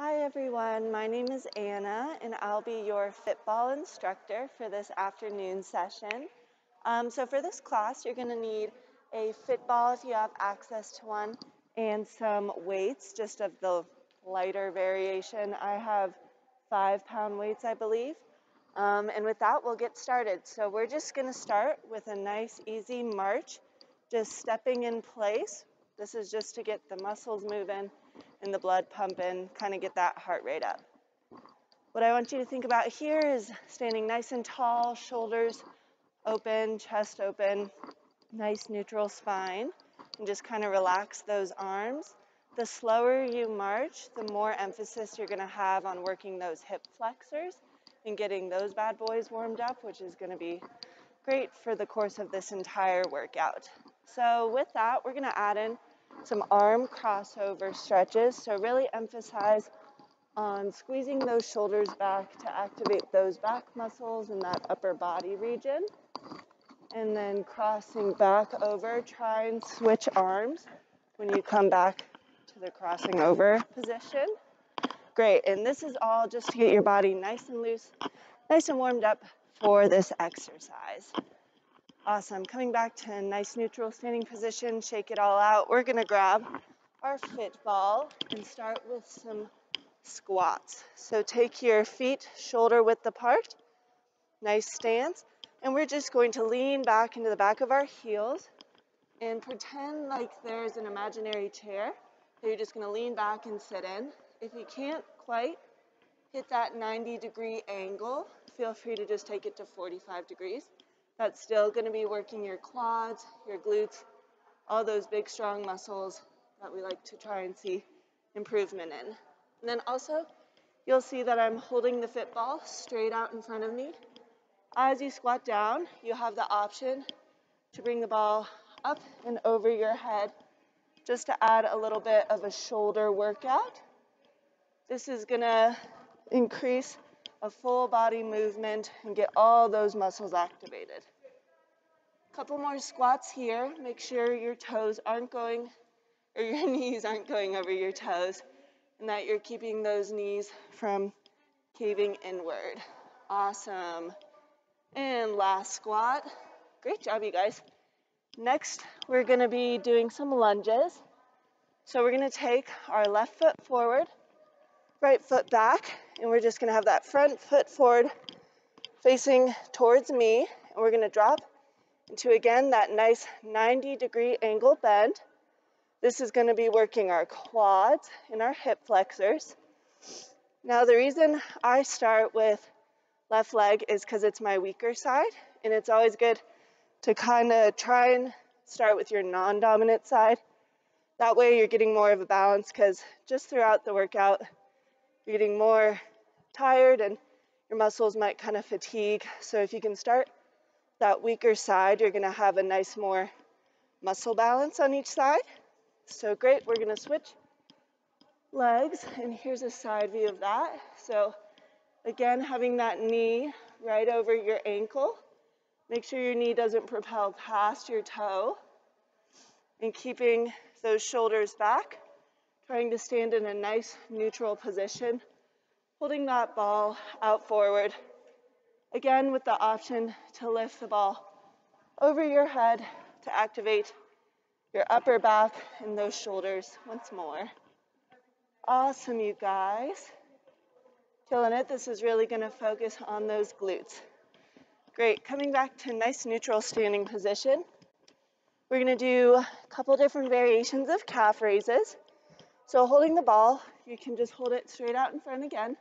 Hi everyone, my name is Anna and I'll be your FitBall instructor for this afternoon session. So for this class, you're going to need a FitBall if you have access to one and some weights, just of the lighter variation. I have 5-pound weights, I believe. And with that, we'll get started. So we're just going to start with a nice easy march, just stepping in place. This is just to get the muscles moving and the blood pumping, kind of get that heart rate up. What I want you to think about here is standing nice and tall, shoulders open, chest open, nice neutral spine, and just kind of relax those arms. The slower you march, the more emphasis you're going to have on working those hip flexors and getting those bad boys warmed up, which is going to be great for the course of this entire workout. So with that, we're going to add in some arm crossover stretches. So really emphasize on squeezing those shoulders back to activate those back muscles in that upper body region. And then crossing back over, try and switch arms when you come back to the crossing over position. Great, and this is all just to get your body nice and loose, nice and warmed up for this exercise. Awesome, coming back to a nice neutral standing position, shake it all out. We're gonna grab our FitBall and start with some squats. So take your feet shoulder width apart, nice stance, and we're just going to lean back into the back of our heels and pretend like there's an imaginary chair that you're just gonna lean back and sit in. If you can't quite hit that 90-degree angle, feel free to just take it to 45 degrees. That's still going to be working your quads, your glutes, all those big, strong muscles that we like to try and see improvement in. And then also, you'll see that I'm holding the FitBall straight out in front of me. As you squat down, you have the option to bring the ball up and over your head just to add a little bit of a shoulder workout. This is going to increase a full body movement and get all those muscles activated. Couple more squats here. Make sure your toes aren't going, or your knees aren't going over your toes, and that you're keeping those knees from caving inward. Awesome. And last squat. Great job, you guys. Next, we're going to be doing some lunges. So we're going to take our left foot forward, right foot back, and we're just going to have that front foot forward facing towards me, and we're going to drop into, again, that nice 90-degree angle bend. This is going to be working our quads and our hip flexors. Now, the reason I start with left leg is because it's my weaker side, and it's always good to kind of try and start with your non-dominant side. That way you're getting more of a balance, because just throughout the workout, you're getting more tired and your muscles might kind of fatigue. So if you can start that weaker side, you're going to have a nice more muscle balance on each side. So great, we're going to switch legs, and here's a side view of that. So again, having that knee right over your ankle. Make sure your knee doesn't propel past your toe, and keeping those shoulders back. Trying to stand in a nice neutral position, holding that ball out forward. Again, with the option to lift the ball over your head to activate your upper back and those shoulders once more. Awesome, you guys. Killing it. This is really going to focus on those glutes. Great. Coming back to a nice neutral standing position. We're going to do a couple different variations of calf raises. So holding the ball, you can just hold it straight out in front again.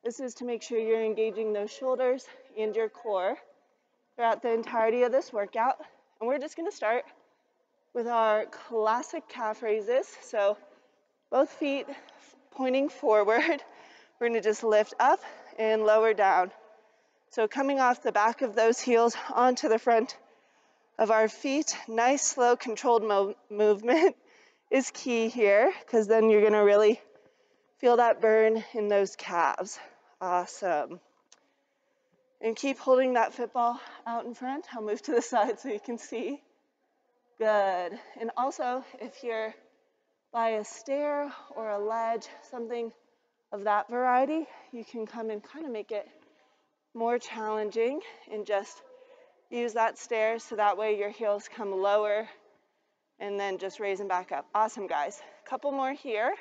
This is to make sure you're engaging those shoulders and your core throughout the entirety of this workout. And we're just going to start with our classic calf raises. So both feet pointing forward. We're going to just lift up and lower down. So coming off the back of those heels onto the front of our feet, nice, slow, controlled movement is key here, because then you're going to really feel that burn in those calves. Awesome. And keep holding that FitBall out in front. I'll move to the side so you can see. Good. And also, if you're by a stair or a ledge, something of that variety, you can come and kind of make it more challenging and just use that stair so that way your heels come lower and then just raise them back up. Awesome, guys. A couple more here.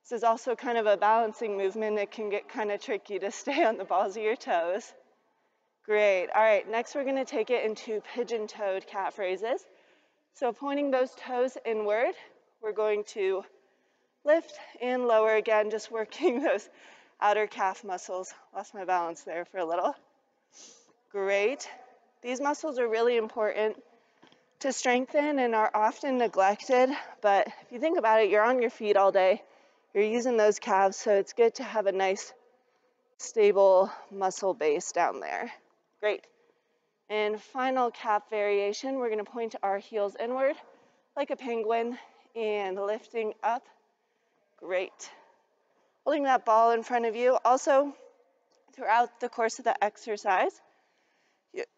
This is also kind of a balancing movement. It can get kind of tricky to stay on the balls of your toes. Great. All right, next we're going to take it into pigeon-toed calf raises. So pointing those toes inward, we're going to lift and lower again, just working those outer calf muscles. Lost my balance there for a little. Great. These muscles are really important to strengthen and are often neglected, but if you think about it, you're on your feet all day. You're using those calves, so it's good to have a nice, stable muscle base down there. Great. And final calf variation, we're going to point our heels inward like a penguin and lifting up. Great. Holding that ball in front of you. Also, throughout the course of the exercise,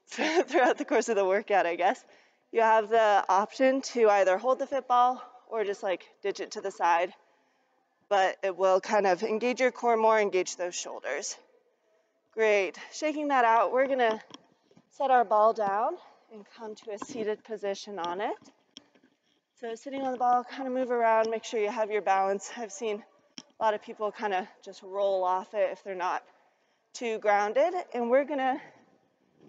throughout the course of the workout, I guess, you have the option to either hold the FitBall or just like ditch it to the side, but it will kind of engage your core more, engage those shoulders. Great. Shaking that out, we're going to set our ball down and come to a seated position on it. So sitting on the ball, kind of move around, make sure you have your balance. I've seen a lot of people kind of just roll off it if they're not too grounded. And we're going to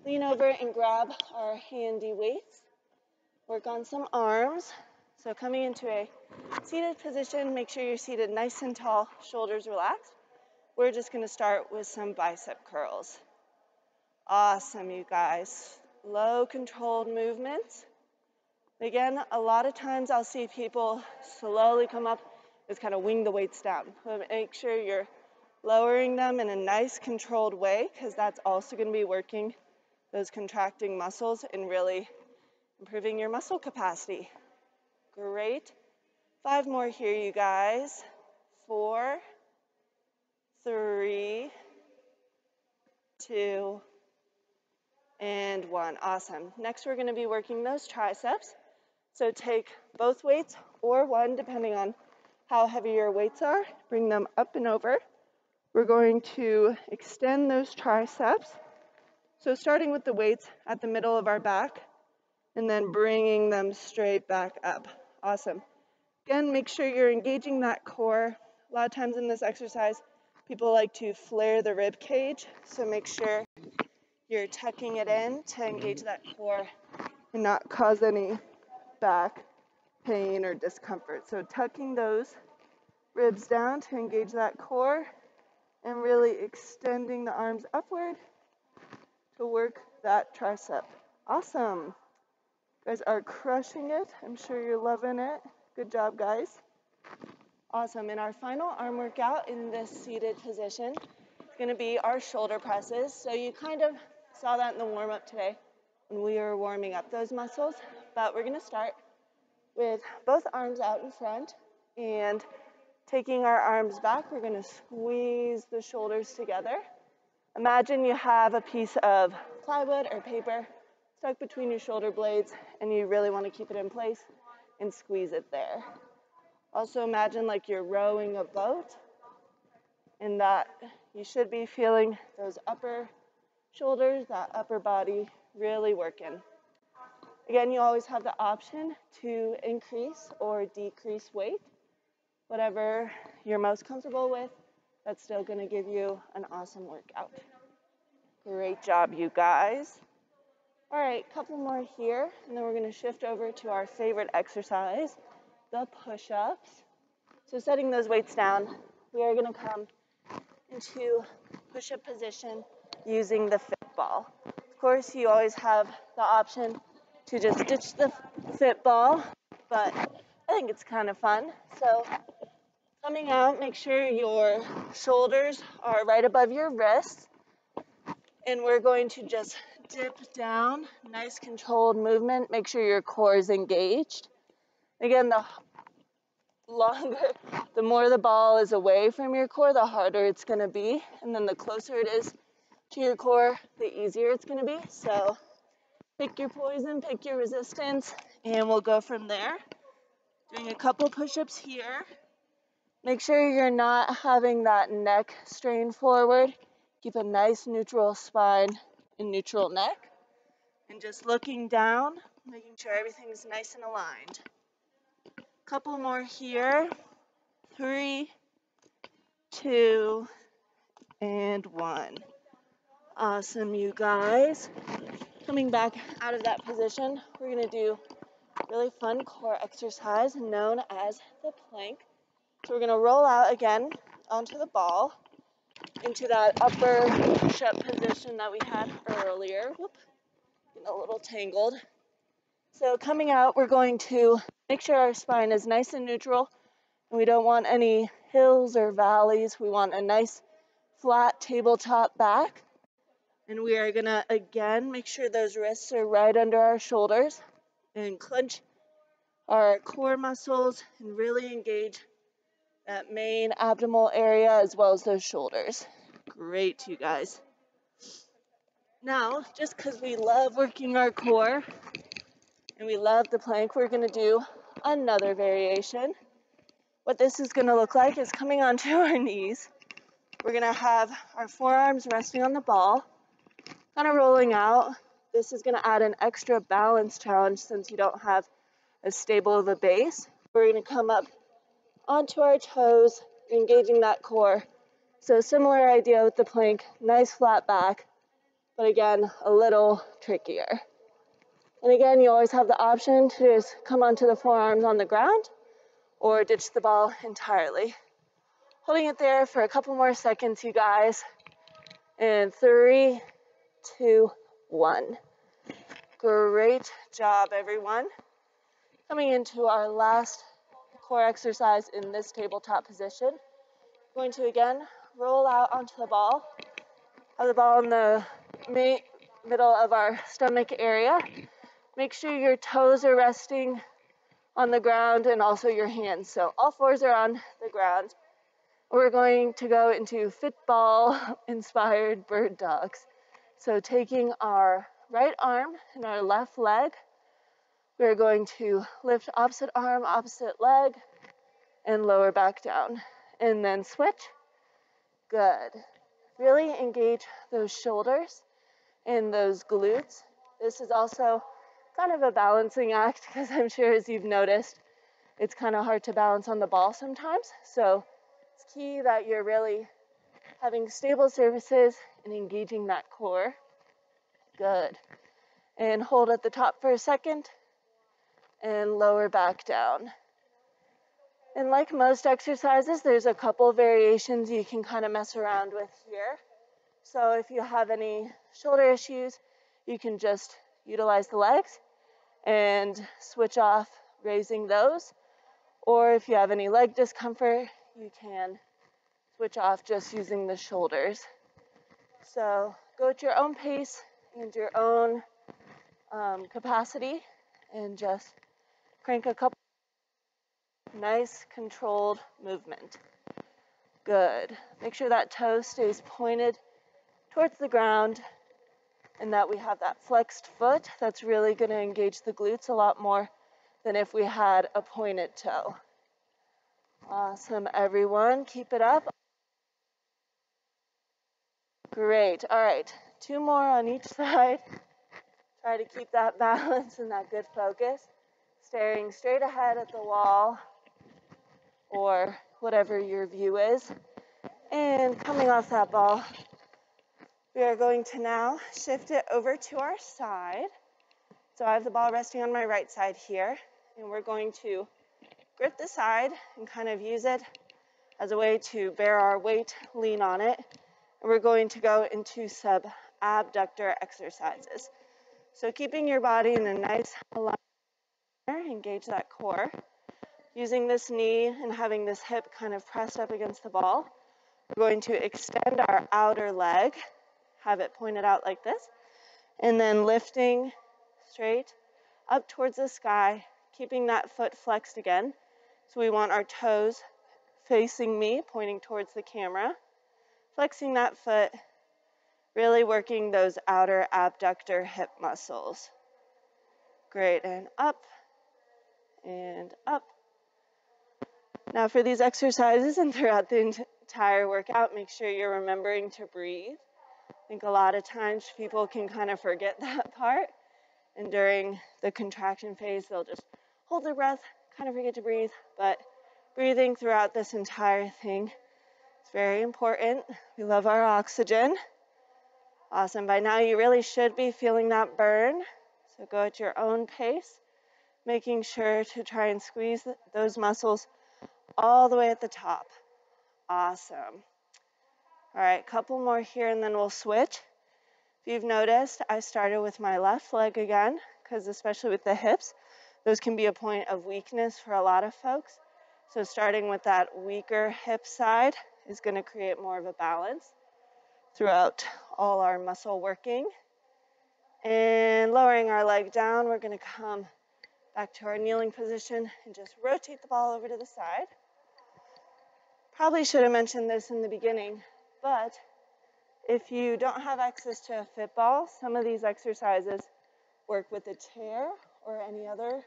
lean over and grab our handy weights. Work on some arms. So coming into a seated position, make sure you're seated nice and tall, shoulders relaxed. We're just going to start with some bicep curls. Awesome, you guys. Low controlled movements. Again, a lot of times I'll see people slowly come up, just kind of wing the weights down. But make sure you're lowering them in a nice controlled way, because that's also going to be working those contracting muscles and really improving your muscle capacity. Great. 5 more here, you guys. 4, 3, 2, and 1. Awesome. Next, we're going to be working those triceps. So take both weights or one, depending on how heavy your weights are. Bring them up and over. We're going to extend those triceps. So starting with the weights at the middle of our back and then bringing them straight back up. Awesome. Again, make sure you're engaging that core. A lot of times in this exercise, people like to flare the rib cage. So make sure you're tucking it in to engage that core and not cause any back pain or discomfort. So tucking those ribs down to engage that core and really extending the arms upward to work that tricep. Awesome. You guys are crushing it. I'm sure you're loving it. Good job, guys. Awesome. And our final arm workout in this seated position is going to be our shoulder presses. So you kind of saw that in the warm-up today when we were warming up those muscles. But we're going to start with both arms out in front and taking our arms back. We're going to squeeze the shoulders together. Imagine you have a piece of plywood or paper stuck between your shoulder blades and you really want to keep it in place and squeeze it there. Also imagine like you're rowing a boat and that you should be feeling those upper shoulders, that upper body really working. Again, you always have the option to increase or decrease weight. Whatever you're most comfortable with, that's still going to give you an awesome workout. Great job, you guys. All right, a couple more here, and then we're going to shift over to our favorite exercise, the push-ups. So setting those weights down, we are going to come into push-up position using the FitBall. Of course, you always have the option to just ditch the FitBall, but I think it's kind of fun. So coming out, make sure your shoulders are right above your wrists, and we're going to just dip down, nice controlled movement. Make sure your core is engaged. Again, the more the ball is away from your core, the harder it's going to be, and then the closer it is to your core, the easier it's going to be. So pick your poison, pick your resistance, and we'll go from there. Doing a couple push-ups here. Make sure you're not having that neck strain forward. Keep a nice neutral spine and neutral neck. And just looking down, making sure everything's nice and aligned. Couple more here. 3, 2, and 1. Awesome, you guys. Coming back out of that position, we're going to do a really fun core exercise known as the plank. So we're going to roll out again onto the ball into that upper push-up position that we had earlier. Whoop, getting a little tangled. So coming out, we're going to make sure our spine is nice and neutral, and we don't want any hills or valleys. We want a nice flat tabletop back. And we are going to, again, make sure those wrists are right under our shoulders and clench our core muscles and really engage that main abdominal area as well as those shoulders. Great, you guys. Now, just because we love working our core and we love the plank, we're going to do another variation. What this is going to look like is coming onto our knees. We're going to have our forearms resting on the ball, kind of rolling out. This is going to add an extra balance challenge since you don't have as stable of a base. We're going to come up onto our toes, engaging that core. So similar idea with the plank, nice flat back, but again, a little trickier. And again, you always have the option to just come onto the forearms on the ground or ditch the ball entirely. Holding it there for a couple more seconds, you guys. And 3, 2, 1. Great job, everyone. Coming into our last core exercise in this tabletop position. Going to again roll out onto the ball. Have the ball in the middle of our stomach area. Make sure your toes are resting on the ground and also your hands. So all fours are on the ground. We're going to go into FitBall inspired bird dogs. So taking our right arm and our left leg, we're going to lift opposite arm, opposite leg, and lower back down. And then switch. Good. Really engage those shoulders and those glutes. This is also kind of a balancing act because I'm sure, as you've noticed, it's kind of hard to balance on the ball sometimes. So it's key that you're really having stable surfaces and engaging that core. Good. And hold at the top for a second and lower back down. And like most exercises, there's a couple variations you can kind of mess around with here. So if you have any shoulder issues, you can just utilize the legs and switch off raising those. Or if you have any leg discomfort, you can switch off just using the shoulders. So go at your own pace and your own capacity and just crank a couple. Nice controlled movement. Good. Make sure that toe stays pointed towards the ground and that we have that flexed foot. That's really going to engage the glutes a lot more than if we had a pointed toe. Awesome, everyone. Keep it up. Great. All right. 2 more on each side. Try to keep that balance and that good focus. Staring straight ahead at the wall or whatever your view is. And coming off that ball, we are going to now shift it over to our side. So I have the ball resting on my right side here, and we're going to grip the side and kind of use it as a way to bear our weight, lean on it. And we're going to go into sub-abductor exercises. So keeping your body in a nice alignment, engage that core. Using this knee and having this hip kind of pressed up against the ball, we're going to extend our outer leg, have it pointed out like this, and then lifting straight up towards the sky, keeping that foot flexed again. So we want our toes facing me, pointing towards the camera, flexing that foot, really working those outer abductor hip muscles. Great, and up, and up. Now for these exercises and throughout the entire workout, make sure you're remembering to breathe. I think a lot of times people can kind of forget that part, and during the contraction phase, they'll just hold their breath, kind of forget to breathe, but breathing throughout this entire thing is very important. We love our oxygen. Awesome. By now, you really should be feeling that burn, so go at your own pace, making sure to try and squeeze those muscles all the way at the top. Awesome. All right, couple more here and then we'll switch. If you've noticed, I started with my left leg again, because especially with the hips, those can be a point of weakness for a lot of folks. So starting with that weaker hip side is going to create more of a balance throughout all our muscle working. And lowering our leg down, we're going to come back to our kneeling position and just rotate the ball over to the side. Probably should have mentioned this in the beginning, but if you don't have access to a FitBall, some of these exercises work with a chair or any other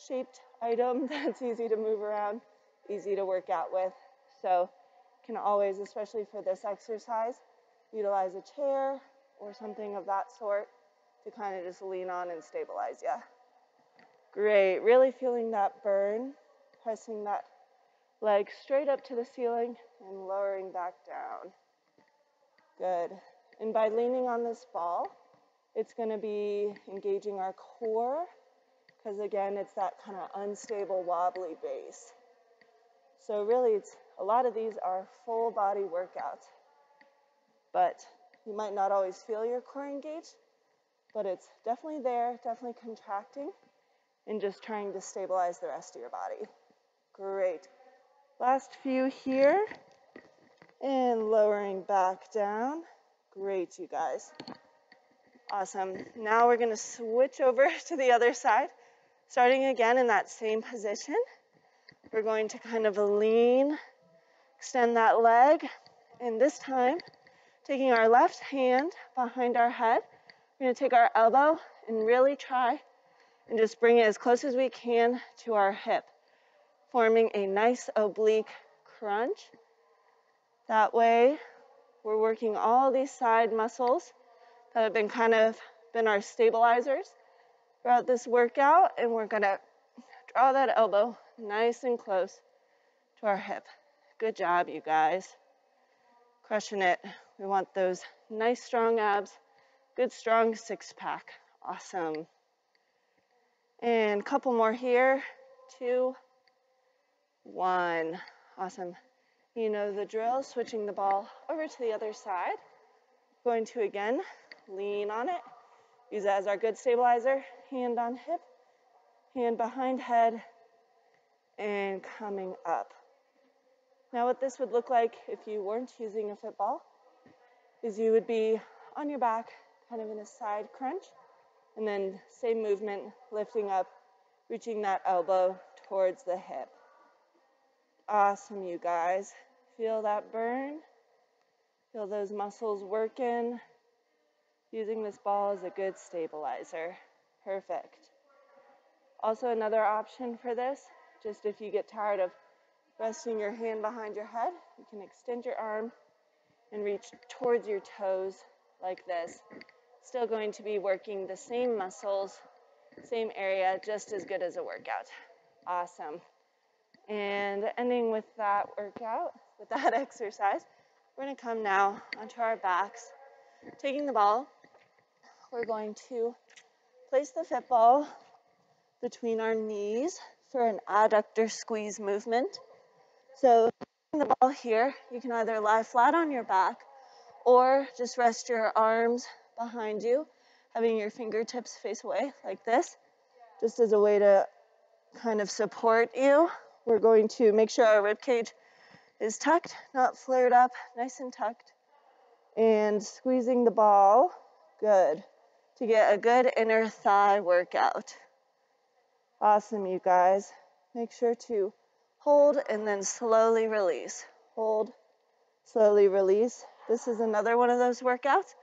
shaped item that's easy to move around, easy to work out with. So you can always, especially for this exercise, utilize a chair or something of that sort to kind of just lean on and stabilize you. Great, really feeling that burn, pressing that leg straight up to the ceiling and lowering back down. Good. And by leaning on this ball, it's going to be engaging our core, because again, it's that kind of unstable, wobbly base. So really, a lot of these are full body workouts, but you might not always feel your core engaged, but it's definitely there, definitely contracting, and just trying to stabilize the rest of your body. Great. Last few here, and lowering back down. Great, you guys. Awesome. Now we're going to switch over to the other side. Starting again in that same position, we're going to kind of lean, extend that leg, and this time, taking our left hand behind our head, we're going to take our elbow and really try and just bring it as close as we can to our hip, forming a nice oblique crunch. That way, we're working all these side muscles that have been our stabilizers throughout this workout, and we're gonna draw that elbow nice and close to our hip. Good job, you guys. Crushing it. We want those nice strong abs, good strong six-pack. Awesome. And a couple more here. 2, 1. Awesome. You know the drill, switching the ball over to the other side. Going to again, lean on it. Use it as our good stabilizer. Hand on hip, hand behind head, and coming up. Now what this would look like if you weren't using a FitBall is you would be on your back, kind of in a side crunch, and then same movement, lifting up, reaching that elbow towards the hip. Awesome, you guys. Feel that burn. Feel those muscles working. Using this ball as a good stabilizer. Perfect. Also another option for this, just if you get tired of resting your hand behind your head, you can extend your arm and reach towards your toes like this. Still going to be working the same muscles, same area, just as good as a workout. Awesome. And ending with that workout, with that exercise, we're going to come now onto our backs. Taking the ball, we're going to place the FitBall between our knees for an adductor squeeze movement. So taking the ball here, you can either lie flat on your back or just rest your arms behind you, having your fingertips face away like this, just as a way to kind of support you. We're going to make sure our rib cage is tucked, not flared up, nice and tucked, and squeezing the ball, good, to get a good inner thigh workout. Awesome, you guys. Make sure to hold and then slowly release. Hold, slowly release. This is another one of those workouts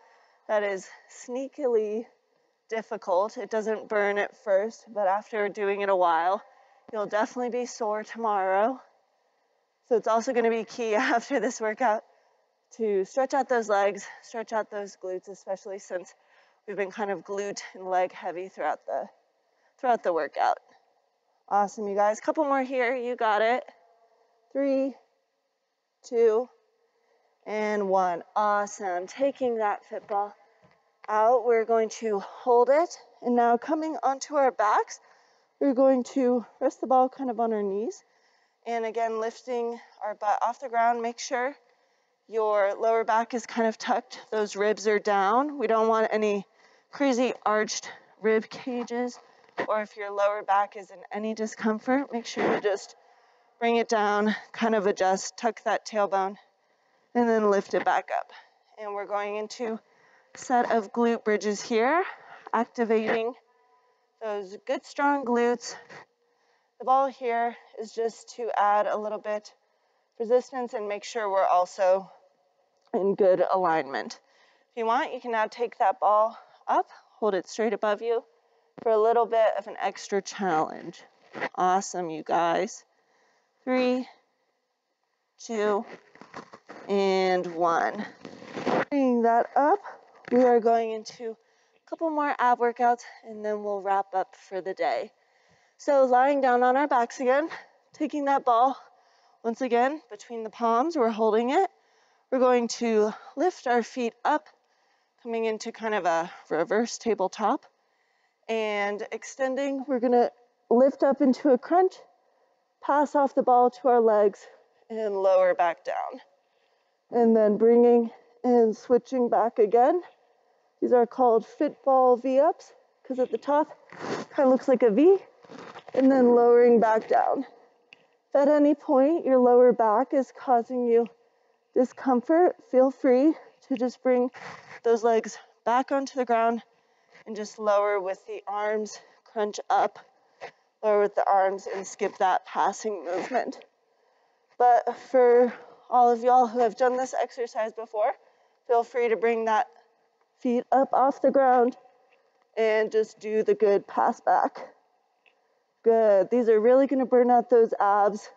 that is sneakily difficult. It doesn't burn at first, but after doing it a while, you'll definitely be sore tomorrow. So it's also going to be key after this workout to stretch out those legs, stretch out those glutes, especially since we've been kind of glute and leg heavy throughout the workout. Awesome, you guys. Couple more here. You got it. 3, 2, and 1. Awesome. Taking that FitBall out, we're going to hold it. And now coming onto our backs, we're going to rest the ball kind of on our knees. And again, lifting our butt off the ground. Make sure your lower back is kind of tucked. Those ribs are down. We don't want any crazy arched rib cages. Or if your lower back is in any discomfort, make sure you just bring it down, kind of adjust, tuck that tailbone, and then lift it back up. And we're going into a set of glute bridges here, activating those good strong glutes. The ball here is just to add a little bit resistance and make sure we're also in good alignment. If you want, you can now take that ball up, hold it straight above you for a little bit of an extra challenge. Awesome, you guys. 3, 2, and 1. Bringing that up, we are going into a couple more ab workouts and then we'll wrap up for the day. So lying down on our backs again, taking that ball once again between the palms, we're holding it. We're going to lift our feet up, coming into kind of a reverse tabletop, and extending. We're going to lift up into a crunch, pass off the ball to our legs, and lower back down. And then bringing and switching back again. These are called FitBall V-ups because at the top kind of looks like a V, and then lowering back down. If at any point your lower back is causing you discomfort, feel free to just bring those legs back onto the ground and just lower with the arms, crunch up, lower with the arms, and skip that passing movement. But for all of y'all who have done this exercise before, feel free to bring that feet up off the ground and just do the good pass back. Good. These are really going to burn out those abs,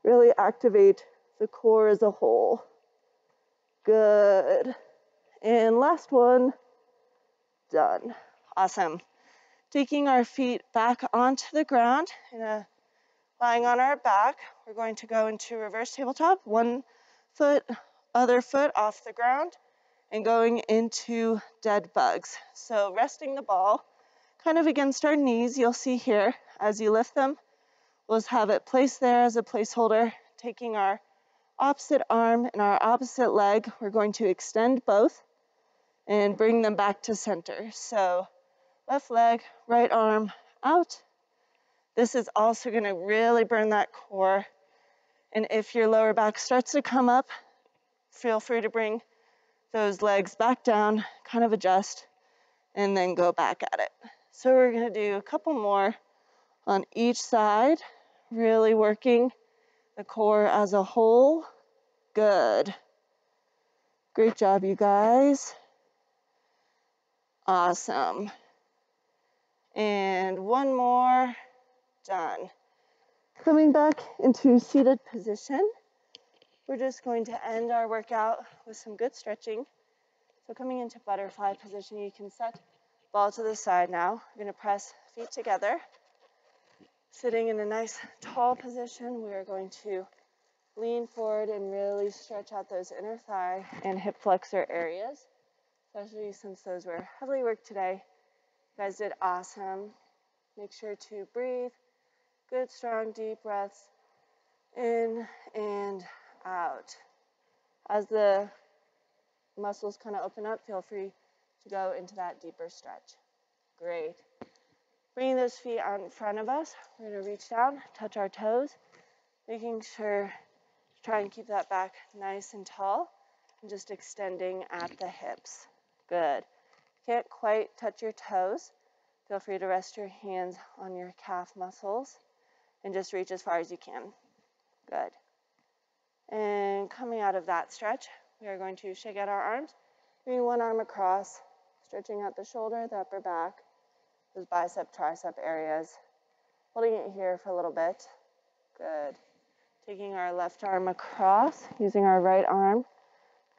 really activate the core as a whole. Good. And last one. Done. Awesome. Taking our feet back onto the ground, lying on our back, we're going to go into reverse tabletop, one foot, other foot off the ground, and going into dead bugs. So resting the ball kind of against our knees, you'll see here, as you lift them, we'll just have it placed there as a placeholder. Taking our opposite arm and our opposite leg, we're going to extend both and bring them back to center. So left leg, right arm out. This is also going to really burn that core. And if your lower back starts to come up, feel free to bring those legs back down, kind of adjust, and then go back at it. So we're going to do a couple more on each side, really working the core as a whole. Good. Great job, you guys. Awesome. And one more. Done. Coming back into seated position, we're just going to end our workout with some good stretching. So coming into butterfly position, you can set ball to the side now. We're going to press feet together. Sitting in a nice tall position, we are going to lean forward and really stretch out those inner thigh and hip flexor areas, especially since those were heavily worked today. You guys did awesome. Make sure to breathe. Good, strong, deep breaths in and out. As the muscles kind of open up, feel free to go into that deeper stretch. Great. Bringing those feet out in front of us, we're going to reach down, touch our toes, making sure to try and keep that back nice and tall, and just extending at the hips. Good. Can't quite touch your toes. Feel free to rest your hands on your calf muscles and just reach as far as you can. Good. And coming out of that stretch, we are going to shake out our arms, bring one arm across, stretching out the shoulder, the upper back, those bicep, tricep areas. Holding it here for a little bit. Good. Taking our left arm across, using our right arm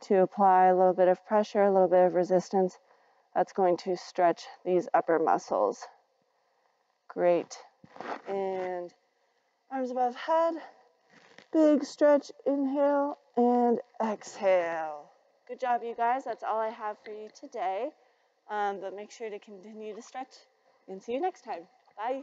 to apply a little bit of pressure, a little bit of resistance. That's going to stretch these upper muscles. Great. And arms above head. Big stretch, inhale and exhale. Good job, you guys. That's all I have for you today. But make sure to continue to stretch and see you next time. Bye.